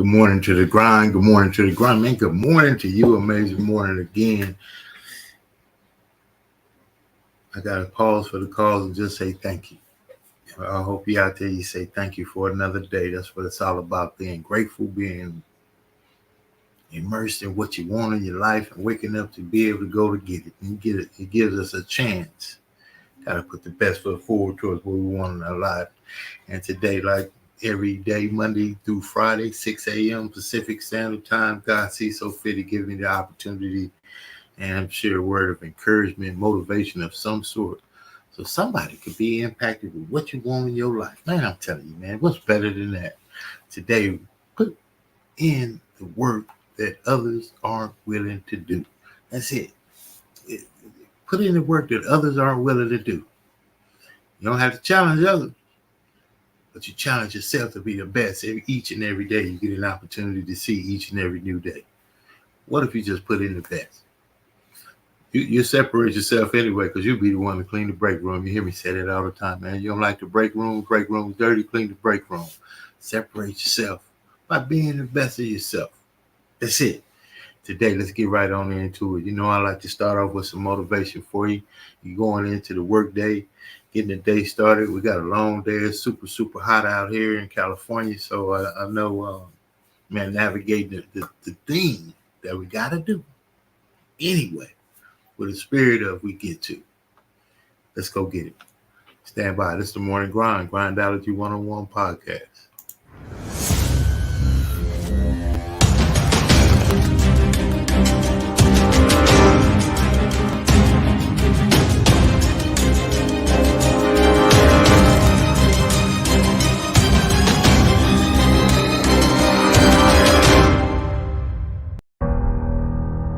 Good morning to the grind. Good morning to the grind, man. Good morning to you. Amazing morning again. I got to pause for the calls and just say thank you. I hope you out there, you say thank you for another day. That's what it's all about, being grateful, being immersed in what you want in your life and waking up to be able to go to get it and get it. It gives us a chance. Got to put the best foot forward towards what we want in our life. And today, like every day, Monday through Friday, 6 a.m. Pacific Standard Time, God sees so fit to give me the opportunity and share a word of encouragement, motivation of some sort. So somebody could be impacted with what you want in your life. Man, I'm telling you, man, what's better than that? Today, put in the work that others aren't willing to do. That's it. Put in the work that others aren't willing to do. You don't have to challenge others, but you challenge yourself to be the best. Each and every day you get an opportunity to see each and every new day. What if you just put in the best? You separate yourself anyway, because you'll be the one to clean the break room. You hear me say that all the time, man. You don't like the break room is dirty, clean the break room. Separate yourself by being the best of yourself. That's it. Today, let's get right on into it. You know, I like to start off with some motivation for you. You're going into the work day, getting the day started. We got a long day. It's super, super hot out here in California. So I know, navigating the thing that we got to do anyway, with the spirit of we get to. Let's go get it. Stand by. This is the Morning Grind Grindology101 Podcast.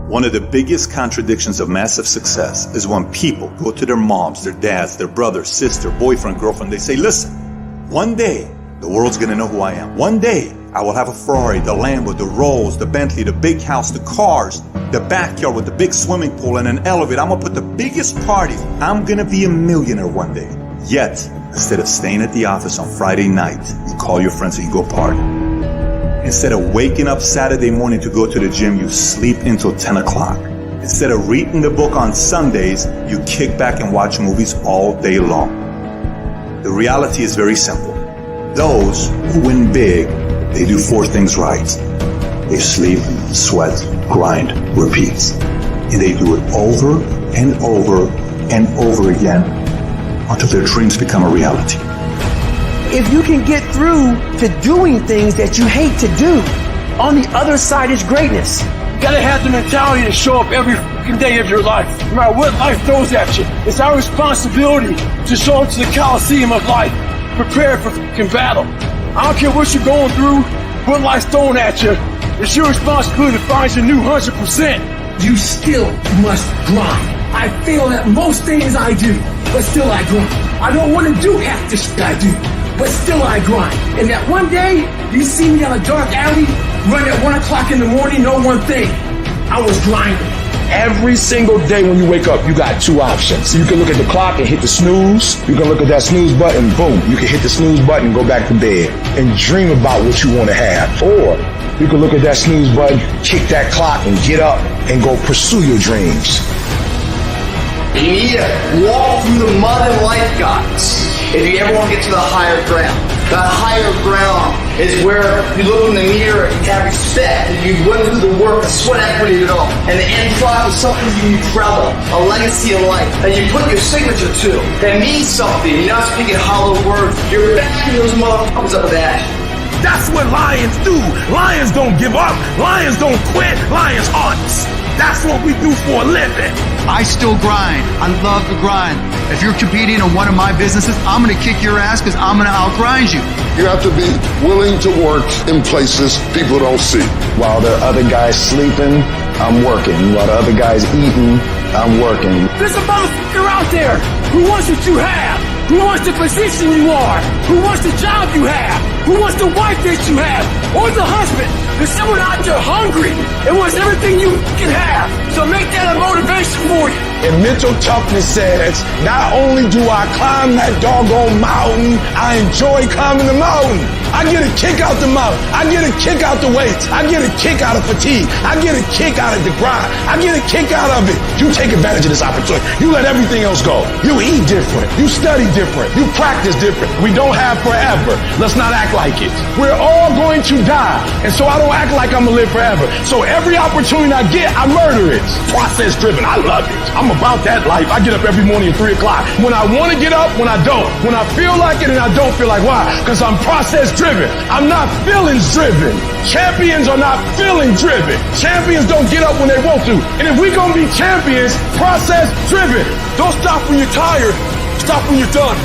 One of the biggest contradictions of massive success is when people go to their moms, their dads, their brother, sister, boyfriend, girlfriend. They say, listen, one day the world's going to know who I am. One day I will have a Ferrari, the Lambo, the Rolls, the Bentley, the big house, the cars, the backyard with the big swimming pool and an elevator. I'm going to put the biggest party. I'm going to be a millionaire one day. Yet, instead of staying at the office on Friday night, you call your friends and you go party. Instead of waking up Saturday morning to go to the gym, you sleep until 10 o'clock. Instead of reading the book on Sundays, you kick back and watch movies all day long. The reality is very simple. Those who win big, they do four things right. They sleep, sweat, grind, repeat. And they do it over and over and over again until their dreams become a reality. If you can get through to doing things that you hate to do, on the other side is greatness. You gotta have the mentality to show up every fucking day of your life, no matter what life throws at you. It's our responsibility to show up to the Coliseum of life, prepared for fucking battle. I don't care what you're going through, what life's throwing at you. It's your responsibility to find your new 100%. You still must grind. I fail at most things I do, but still I grind. I don't want to do half the shit I do, but still I grind. And that one day, you see me on a dark alley, run at 1 o'clock in the morning, know one thing, I was grinding. Every single day when you wake up, you got two options. You can look at the clock and hit the snooze. You can look at that snooze button, boom. You can hit the snooze button and go back to bed and dream about what you want to have. Or you can look at that snooze button, kick that clock and get up and go pursue your dreams. You need to walk through the mud and life, guys, if you ever want to get to the higher ground. That higher ground is where you look in the mirror and you have respect, and you went through the work, the sweat equity of it all. And the end product is something you travel, a legacy of life that you put your signature to, that means something. You're not speaking hollow words. You're backing those motherfuckers up with action. That's what lions do. Lions don't give up. Lions don't quit. Lions hunt. That's what we do for a living. I still grind. I love the grind. If you're competing in one of my businesses, I'm going to kick your ass because I'm going to outgrind you. You have to be willing to work in places people don't see. While the other guy's sleeping, I'm working. While the other guy's eating, I'm working. There's a motherfucker out there who wants what you have, who wants the position you are, who wants the job you have, who wants the wife that you have, or the husband. There's someone out there hungry and wants everything you can have. So make that a motivation for you. And mental toughness says, not only do I climb that doggone mountain, I enjoy climbing the mountain. I get a kick out the mouth. I get a kick out the weights. I get a kick out of fatigue. I get a kick out of the grind. I get a kick out of it. You take advantage of this opportunity. You let everything else go. You eat different. You study different. You practice different. We don't have forever. Let's not act like it. We're all going to die. And so I don't act like I'm going to live forever. So every opportunity I get, I murder it. Process driven. I love it. I'm about that life. I get up every morning at 3 o'clock. When I want to get up, when I don't. When I feel like it and I don't feel like. Why? Because I'm process driven. I'm not feelings driven. Champions are not feeling driven. Champions don't get up when they want to. And if we're going to be champions, process driven. Don't stop when you're tired. Stop when you're done.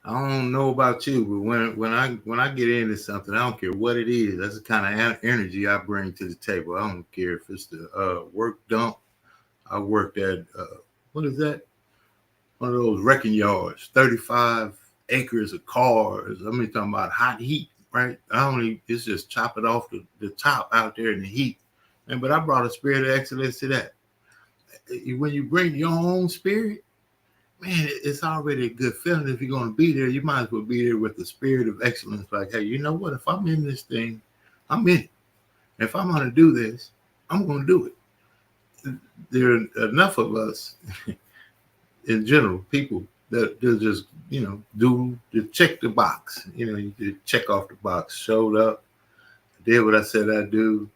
I don't know about you, but when I get into something, I don't care what it is. That's the kind of energy I bring to the table. I don't care if it's the work dump. I worked at what is that? One of those wrecking yards, 35 acres of cars. I mean, talking about hot heat, right? It's just chop it off the top out there in the heat. But I brought a spirit of excellence to that. When you bring your own spirit, man, it's already a good feeling. If you're going to be there, you might as well be there with the spirit of excellence. Like, hey, you know what? If I'm in this thing, I'm in it. If I'm going to do this, I'm going to do it. There are enough of us, in general, people that they'll just, check the box. You check off the box. Showed up, did what I said I'd do.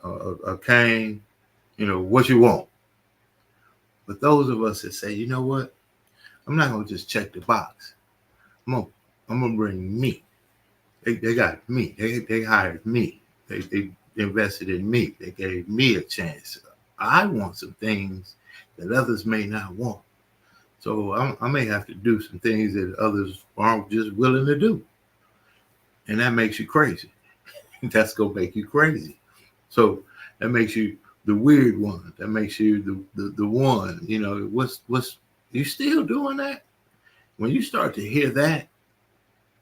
I came, what you want. But those of us that say, you know what? I'm not going to just check the box. I'm going to bring me. They got me. They hired me. They invested in me. They gave me a chance. I want some things that others may not want. So I may have to do some things that others aren't just willing to do. And that makes you crazy. That's going to make you crazy. So that makes you the weird one. That makes you the one. What's you still doing that? When you start to hear that,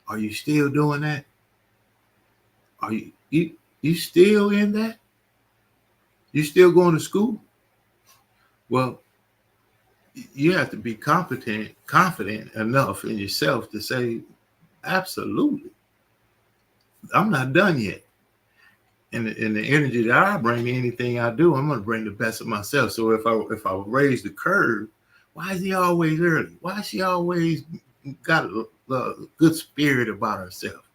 are you still doing that? Are you still in that? You still going to school? Well, you have to be confident enough in yourself to say, absolutely, I'm not done yet. And the energy that I bring to anything I do, I'm going to bring the best of myself. So if I raise the curve, why is he always early? Why is she always got a good spirit about herself?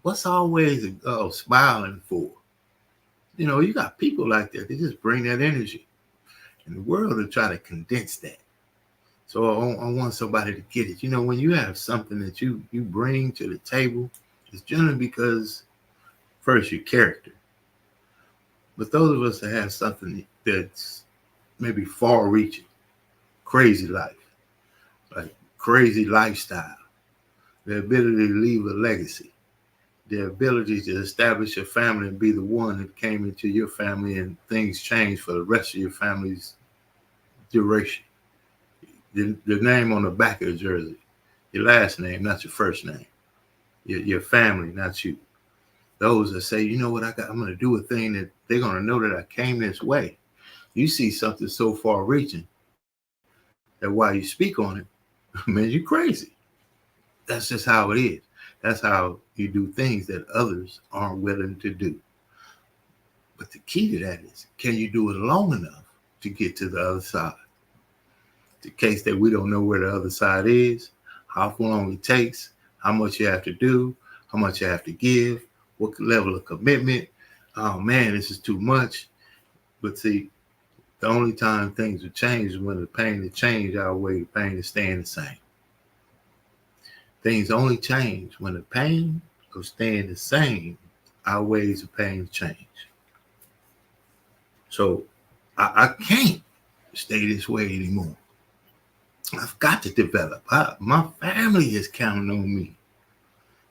What's always smiling for? You got people like that. They just bring that energy. And the world will try to condense that. So I want somebody to get it. When you have something that you bring to the table, it's generally because, first, your character. But those of us that have something that's maybe far-reaching, crazy life, like crazy lifestyle, the ability to leave a legacy, the ability to establish a family and be the one that came into your family and things changed for the rest of your family's duration. The name on the back of the jersey, your last name, not your first name, your family, not you. Those that say, you know what, I'm going to do a thing that they're going to know that I came this way. You see something so far reaching that while you speak on it, man, you're crazy. That's just how it is. That's how you do things that others aren't willing to do. But the key to that is, can you do it long enough to get to the other side? The case that we don't know where the other side is, how long it takes, how much you have to do, how much you have to give, what level of commitment. Oh man, this is too much. But see, the only time things will change is when the pain to change outweighs the pain to staying the same. Things only change when the pain of staying the same outweighs the pain to change. So I can't stay this way anymore. I've got to develop. My family is counting on me.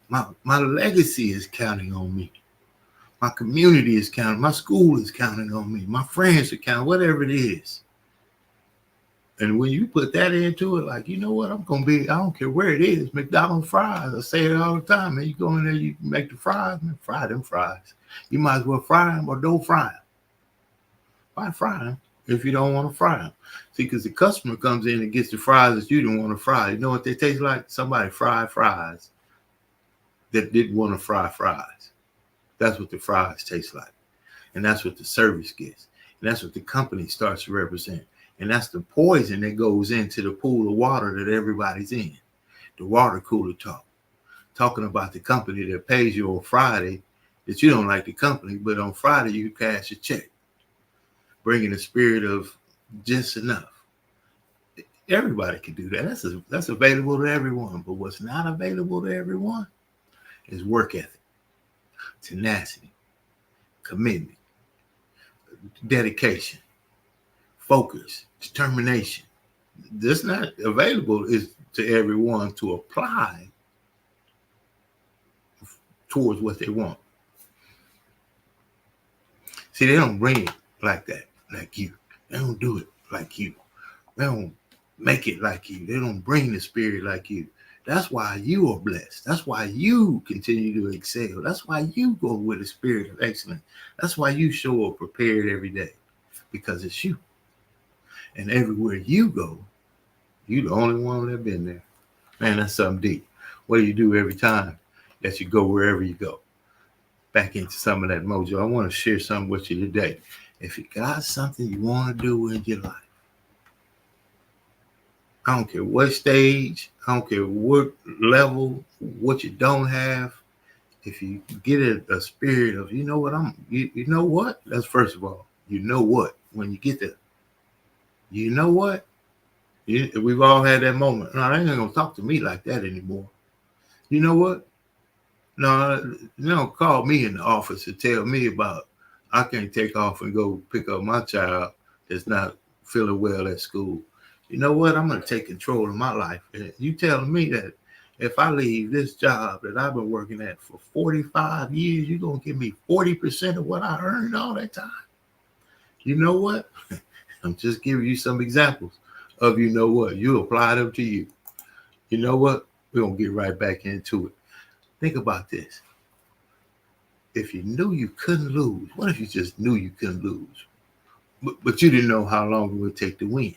My legacy is counting on me. My community is counting. My school is counting on me. My friends are counting, whatever it is. And when you put that into it, like, you know what, I don't care where it is, McDonald's fries. I say it all the time, man. You go in there, you make the fries, man, fry them fries. You might as well fry them or don't fry them. Why fry them if you don't want to fry them? See, because the customer comes in and gets the fries that you don't want to fry. You know what they taste like? Somebody fried fries that didn't want to fry fries. That's what the fries taste like. And that's what the service gets. And that's what the company starts to represent. And that's the poison that goes into the pool of water that everybody's in. The water cooler talk. Talking about the company that pays you on Friday that you don't like the company, but on Friday you cash a check. Bringing the spirit of just enough. Everybody can do that. That's available to everyone. But what's not available to everyone is work ethic, tenacity, commitment, dedication, focus, determination. That's not available is to everyone to apply towards what they want. See, they don't bring it like that, like you. They don't do it like you. They don't make it like you. They don't bring the spirit like you. That's why you are blessed. That's why you continue to excel. That's why you go with a spirit of excellence. That's why you show up prepared every day, because it's you. And everywhere you go, you the only one that been there. Man, that's something deep. What do you do every time that you go wherever you go? Back into some of that mojo. I want to share something with you today. If you got something you want to do in your life, I don't care what stage, I don't care what level, what you don't have. If you get a spirit of, you know what? That's first of all, you know what? When you get there, you know what? We've all had that moment. No, they ain't gonna talk to me like that anymore. You know what? No, they don't call me in the office and tell me about I can't take off and go pick up my child that's not feeling well at school. You know what? I'm going to take control of my life. And you telling me that if I leave this job that I've been working at for 45 years, you're going to give me 40% of what I earned all that time? You know what? I'm just giving you some examples of, you know what? You apply them to you. You know what? We're going to get right back into it. Think about this. If you knew you couldn't lose, what if you just knew you couldn't lose, but you didn't know how long it would take to win?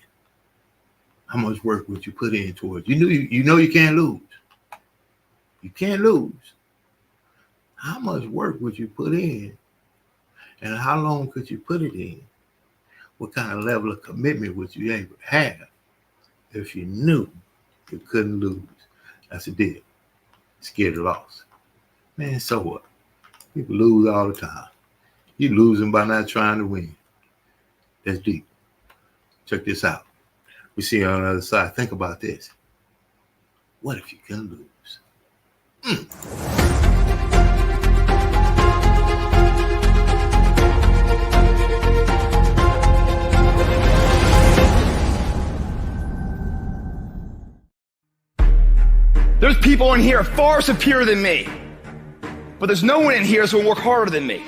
How much work would you put in towards? You know you can't lose. You can't lose. How much work would you put in? And how long could you put it in? What kind of level of commitment would you able to have if you knew you couldn't lose? That's a deal. Scared of loss. Man, so what? People lose all the time. You losing by not trying to win. That's deep. Check this out. We see you on the other side. Think about this. What if you can lose? There's people in here far superior than me. But there's no one in here that's going to work harder than me.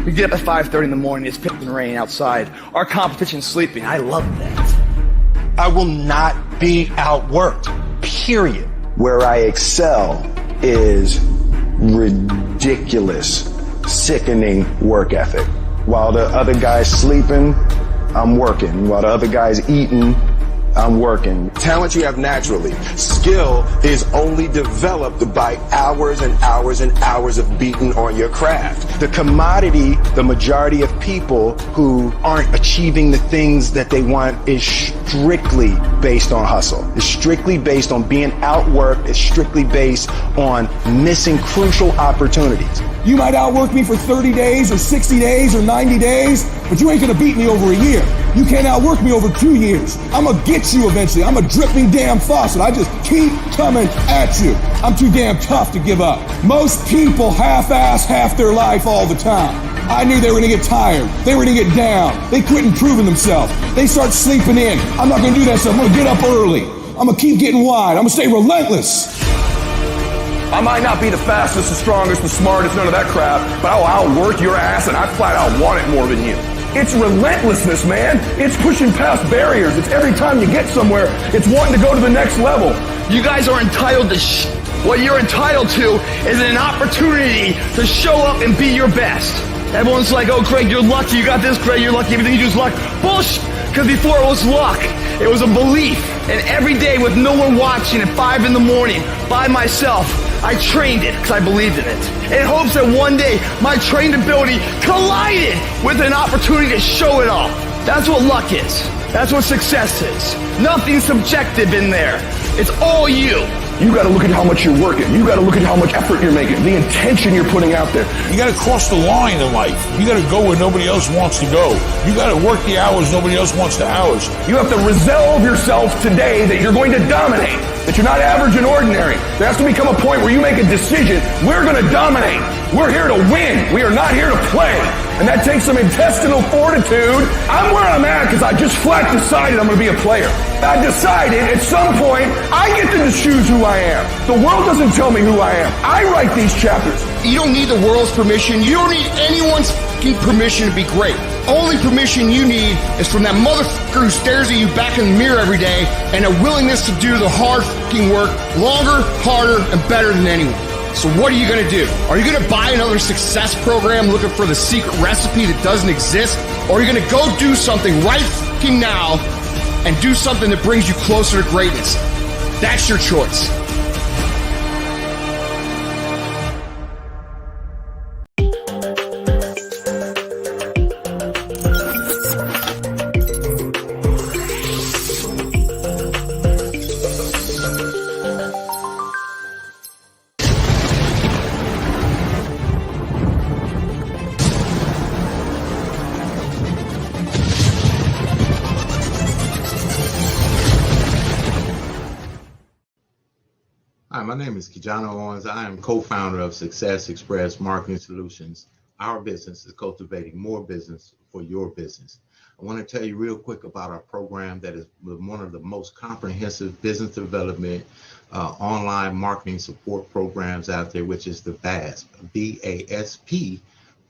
We get up at 5:30 in the morning, it's pissing rain outside. Our competition's sleeping. I love that. I will not be outworked, period. Where I excel is ridiculous, sickening work ethic. While the other guy's sleeping, I'm working. While the other guy's eating, I'm working. Talent you have naturally. Skill is only developed by hours and hours and hours of beating on your craft. The commodity, the majority of people who aren't achieving the things that they want is strictly based on hustle. It's strictly based on being outworked. It's strictly based on missing crucial opportunities. You might outwork me for 30 days or 60 days or 90 days, but you ain't gonna beat me over a year. You can't outwork me over 2 years. I'm gonna get you eventually. I'm a dripping damn faucet. I just keep coming at you. I'm too damn tough to give up. Most people half-ass half their life all the time. I knew they were gonna get tired. They were gonna get down. They quit improving themselves. They start sleeping in. I'm not gonna do that stuff. I'm gonna get up early. I'm gonna keep getting wide. I'm gonna stay relentless. I might not be the fastest, the strongest, the smartest, none of that crap, but I'll outwork your ass and I flat out want it more than you. It's relentlessness, man. It's pushing past barriers. It's every time you get somewhere, it's wanting to go to the next level. You guys are entitled to what you're entitled to is an opportunity to show up and be your best. Everyone's like, oh, Craig, you're lucky. You got this, Craig. You're lucky. Everything you do is luck. Bullshit. Because before it was luck. It was a belief. And every day with no one watching at 5 in the morning by myself, I trained it because I believed in it. In hopes that one day my trained ability collided with an opportunity to show it off. That's what luck is. That's what success is. Nothing subjective in there. It's all you. You got to look at how much you're working. You got to look at how much effort you're making, the intention you're putting out there. You got to cross the line in life. You got to go where nobody else wants to go. You got to work the hours nobody else wants the hours. You have to resolve yourself today that you're going to dominate, that you're not average and ordinary. There has to become a point where you make a decision. We're going to dominate. We're here to win. We are not here to play. And that takes some intestinal fortitude. I'm where I'm at because I just flat decided I'm going to be a player. I decided at some point I get to choose who I am. The world doesn't tell me who I am. I write these chapters. You don't need the world's permission. You don't need anyone's permission to be great. Only permission you need is from that motherfucker who stares at you back in the mirror every day and a willingness to do the hard work longer, harder, and better than anyone. So what are you going to do? Are you going to buy another success program looking for the secret recipe that doesn't exist? Or are you going to go do something right now and do something that brings you closer to greatness? That's your choice. Hi, my name is KeJohnna Owens. I am co-founder of Success Express Marketing Solutions. Our business is cultivating more business for your business. I want to tell you real quick about our program that is one of the most comprehensive business development online marketing support programs out there, which is the VASP, VASP,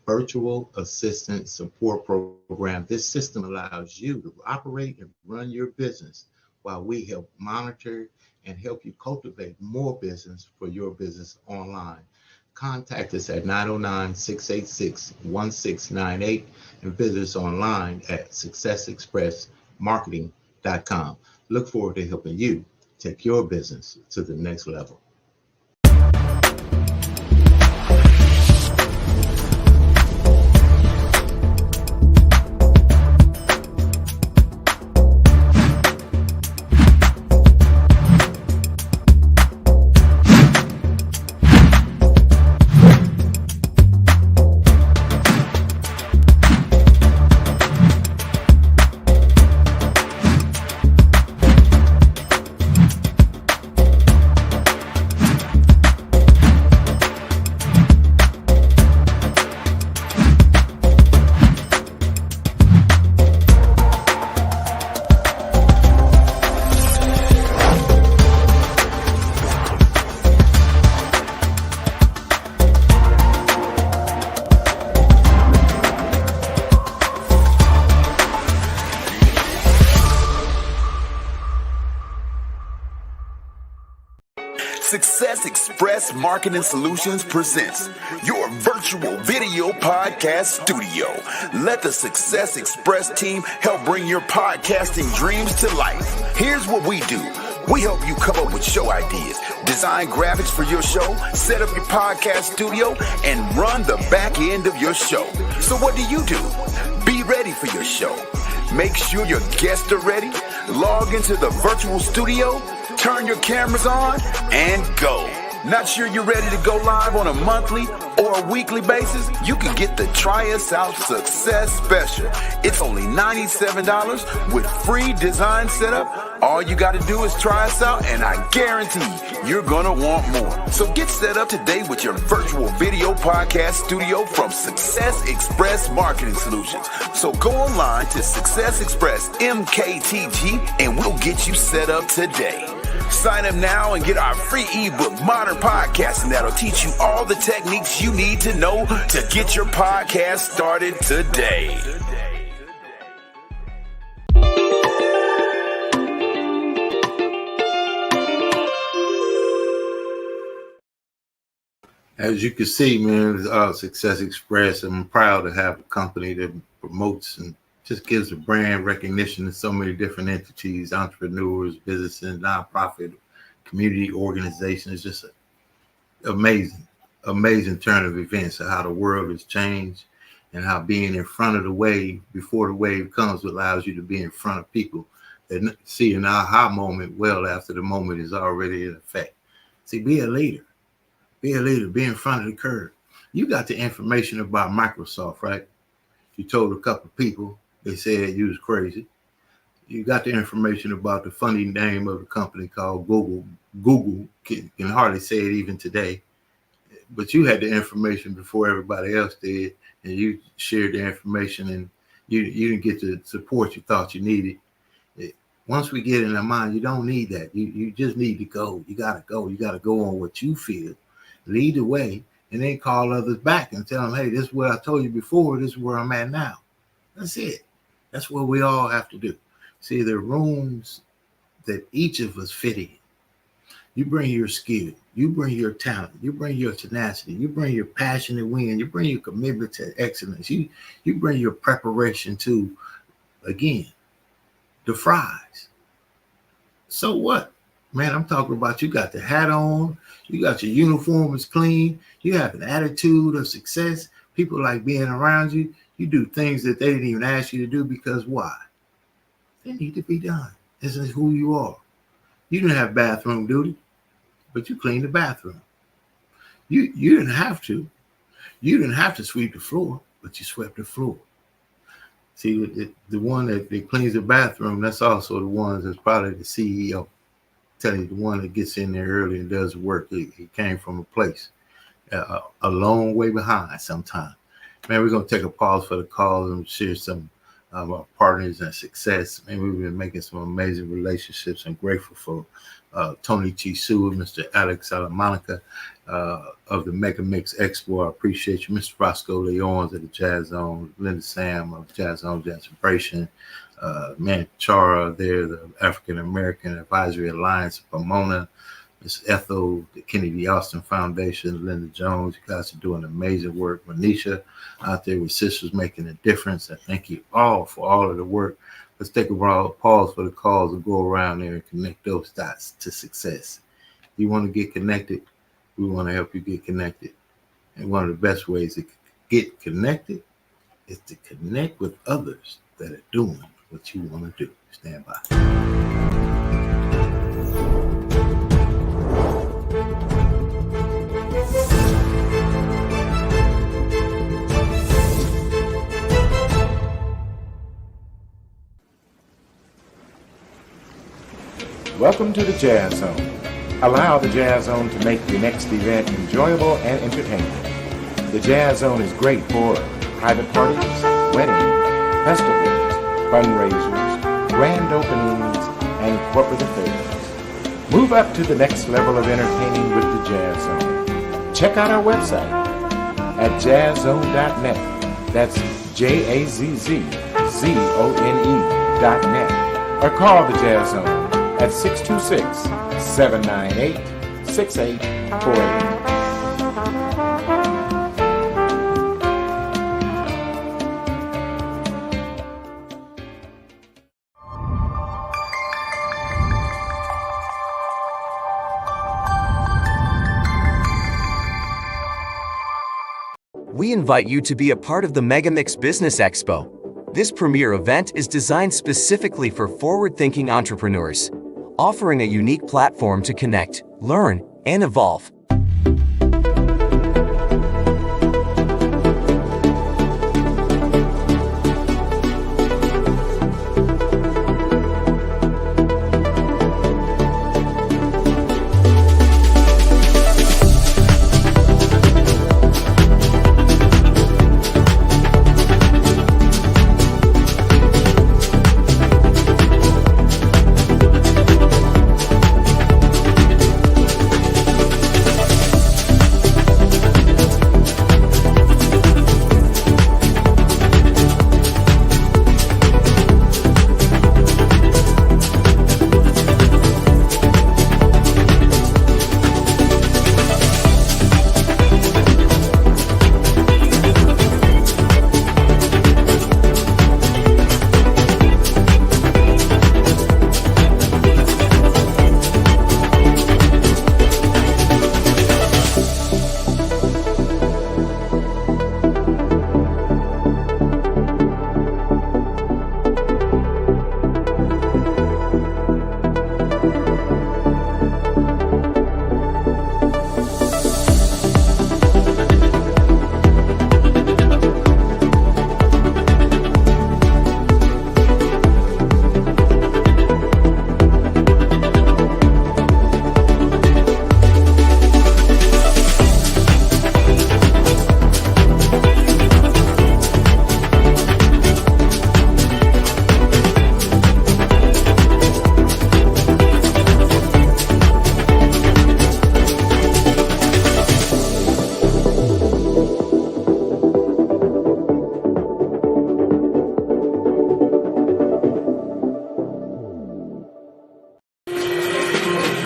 Virtual Assistant Support Program. This system allows you to operate and run your business while we help monitor and help you cultivate more business for your business online. Contact us at 909-686-1698 and visit us online at successexpressmarketing.com. Look forward to helping you take your business to the next level. Success Express Marketing Solutions presents your virtual video podcast studio. Let the Success Express team help bring your podcasting dreams to life. Here's what we do. We help you come up with show ideas, design graphics for your show, set up your podcast studio, and run the back end of your show. So what do? Be ready for your show. Make sure your guests are ready. Log into the virtual studio, turn your cameras on, and go. Not sure you're ready to go live on a monthly or a weekly basis? You can get the Try Us Out Success Special. It's only $97 with free design setup. All you got to do is try us out, and I guarantee you're going to want more. So get set up today with your virtual video podcast studio from Success Express Marketing Solutions. So go online to Success Express MKTG, and we'll get you set up today. Sign up now and get our free ebook, Modern Podcasting, that'll teach you all the techniques you need to know to get your podcast started today. As you can see, man, Success Express, I'm proud to have a company that promotes and just gives a brand recognition to so many different entities, entrepreneurs, businesses, nonprofit, community organizations. Just an amazing turn of events of how the world has changed and how being in front of the wave before the wave comes allows you to be in front of people that see an aha moment well after the moment is already in effect. See, be a leader. Be a leader. Be in front of the curve. You got the information about Microsoft, right? You told a couple of people, they said you was crazy. You got the information about the funny name of the company called Google. Google can hardly say it even today. But you had the information before everybody else did, and you shared the information, and you didn't get the support you thought you needed. Once we get in our mind, you don't need that. You just need to go. You got to go. You got to go on what you feel. Lead the way, and then call others back and tell them, hey, this is what I told you before. This is where I'm at now. That's it. That's what we all have to do. See, the rooms that each of us fit in. You bring your skill. You bring your talent. You bring your tenacity. You bring your passion to win. You bring your commitment to excellence. You bring your preparation to, again, the fries. So what? Man, I'm talking about you got the hat on. You got your uniform is clean. You have an attitude of success. People like being around you. You do things that they didn't even ask you to do because why? They need to be done. This is who you are. You didn't have bathroom duty, but you cleaned the bathroom. You didn't have to. You didn't have to sweep the floor, but you swept the floor. See, the one that cleans the bathroom, that's also the one that's probably the CEO. Telling you, the one that gets in there early and does the work. He came from a place a long way behind sometimes. Man, we're going to take a pause for the call and share some of our partners and success. Man, we've been making some amazing relationships. I'm grateful for Tony T. Seward, Mr. Alex Salamanca of the Mega Mix Expo. I appreciate you. Mr. Roscoe Leons of the Jazz Zone, Linda Sam of Jazz Zone Jazz Vibration, man, Chara there, the African American Advisory Alliance of Pomona, Ms. Ethel, the Kennedy Austin Foundation, Linda Jones. You guys are doing amazing work. Manisha out there with Sisters Making a Difference. I thank you all for all of the work. Let's take a pause for the calls and go around there and connect those dots to success. You want to get connected? We want to help you get connected. And one of the best ways to get connected is to connect with others that are doing what you want to do. Stand by. Welcome to the Jazz Zone. Allow the Jazz Zone to make your next event enjoyable and entertaining. The Jazz Zone is great for private parties, weddings, festivals, fundraisers, grand openings, and corporate affairs. Move up to the next level of entertaining with the Jazz Zone. Check out our website at jazzzone.net. That's JAZZZONE.net. Or call the Jazz Zone at 626-798-6848. We invite you to be a part of the Megamix Business Expo. This premier event is designed specifically for forward-thinking entrepreneurs, offering a unique platform to connect, learn, and evolve.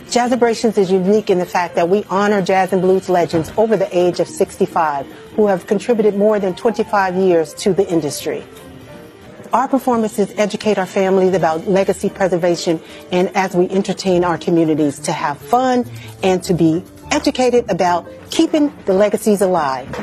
Jazzabrations is unique in the fact that we honor jazz and blues legends over the age of 65 who have contributed more than 25 years to the industry. Our performances educate our families about legacy preservation and as we entertain our communities to have fun and to be educated about keeping the legacies alive.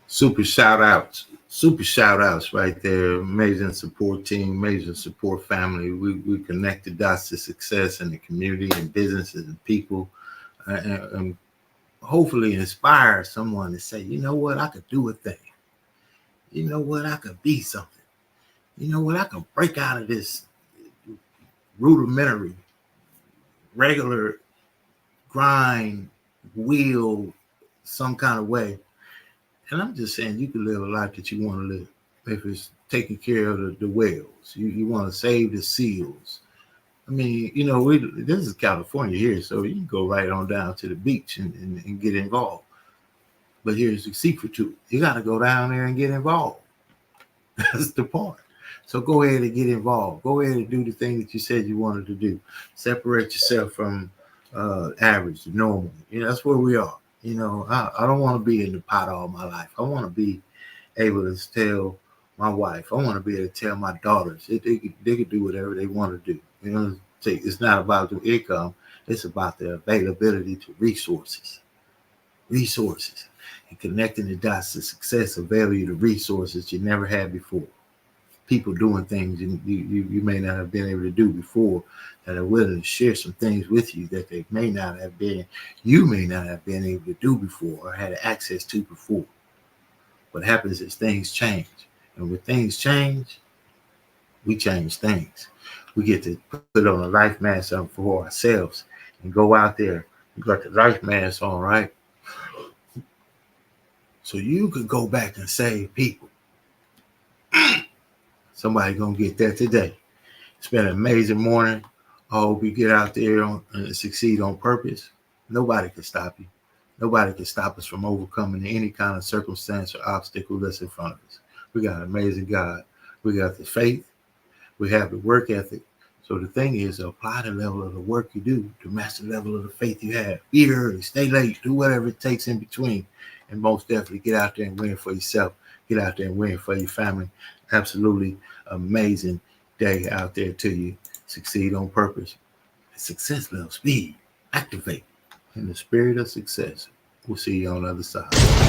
Super shout outs right there. Amazing support team, amazing support family. We connect the dots to success in the community and businesses and people, and hopefully inspire someone to say, you know what, I could do a thing. You know what, I could be something. You know what, I could break out of this rudimentary, regular grind, wheel, some kind of way. And I'm just saying you can live a life that you want to live. If it's taking care of the whales, you want to save the seals. I mean, you know, this is California here, so you can go right on down to the beach and get involved. But here's the secret to it. You got to go down there and get involved. That's the part. So go ahead and get involved. Go ahead and do the thing that you said you wanted to do. Separate yourself from average, normal. You know, that's where we are. You know, I don't want to be in the pot all my life. I want to be able to tell my wife. I want to be able to tell my daughters. They could do whatever they want to do. You know, it's not about the income. It's about the availability to resources. And connecting the dots to success avail you the resources you never had before. People doing things you may not have been able to do before that are willing to share some things with you that you may not have been able to do before or had access to before. What happens is things change. And when things change, we change things. We get to put on a life mask on for ourselves and go out there. You got the life mask on, right? So you could go back and save people. Somebody gonna get that today. It's been an amazing morning. I hope you get out there and succeed on purpose. Nobody can stop you. Nobody can stop us from overcoming any kind of circumstance or obstacle that's in front of us. We got an amazing God. We got the faith. We have the work ethic. So the thing is, apply the level of the work you do to match the level of the faith you have. Be early, stay late, do whatever it takes in between. And most definitely get out there and win for yourself. Get out there and win for your family. Absolutely amazing day out there to you. Succeed on purpose. Success level speed. Activate in the spirit of success. We'll see you on the other side.